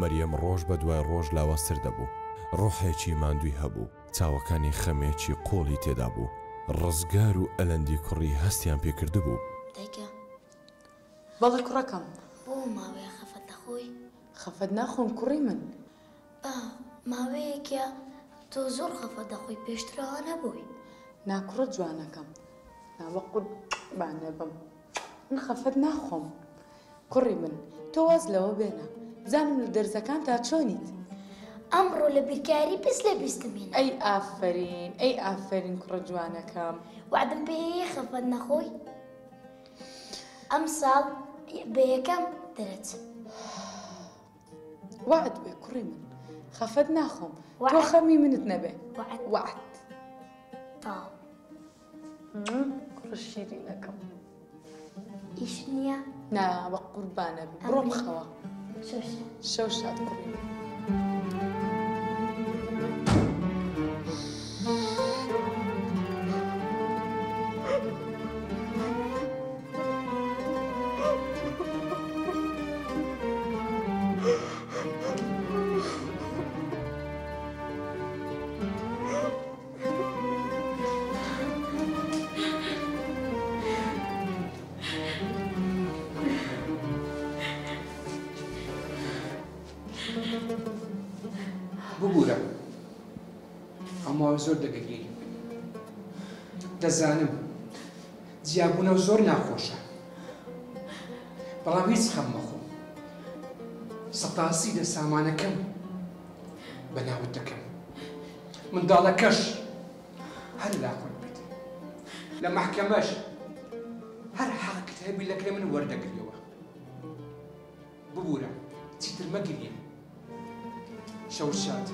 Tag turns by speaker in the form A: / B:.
A: مەریەم ڕۆژ بە دوای ڕۆژ لاوەستر دەبوو. ڕۆحێکی ماندووی هەبوو، چاوەکانی خەمێکی قۆڵی تێدا بوو. ڕزگار و ئەلەندی کوڕی هەستیان پێکرد بوو.
B: دایکە
C: بەڵێ کوڕەکەم،
B: بۆ ماوەیە خەفەت نەخۆی؟
C: خەفەت ناخۆم کوڕی من.
B: ماوەیەکە تۆ زۆر خەفەت دەخۆی، پێشترەوە نەبووی.
C: ناکوڕە جوانەکەم، ناوە قوربانە بم، من خەفەت ناخۆم. کوڕی من، تۆ واز لەوە بێنە، بزانم لە دەرزەکان تا چۆنیت.
B: ئەمڕۆ لە بیرکاری پێس لە بیستمێنە.
C: ئەی ئافرین، ئەی ئافرین کوڕە جوانەکەم.
B: وعدم پێ خەفەت نەخۆی؟ ئەم ساڵ بە یەکەم دەرەچ.
C: وعد بێ کوڕی من، خەفەت ناخۆم، تۆ خەمی منت نەبێ. وعد.
B: تاو
C: کوڕە شیرینەکەم.
B: ئیش نییە؟
C: نا بە قوربانە بێ، بڕۆ بخەوە. شەو شاد کوڕی من.
D: ببوورە، ئەماوە زۆر دەگەگیری. دەزانم جیابوونەوە زۆر ناخۆشە، بەڵام هیچ خەم مەخۆ. سەتاسی لە سامانەکەم بەناوت دەکەم، منداڵەکەش هەر لاخۆت بێت. لە مەحکەمەش هەر حەقت هەبی لەکرێ من وەردەگریەوە. ببوورە، چیتر مەگریە. شەو شاد.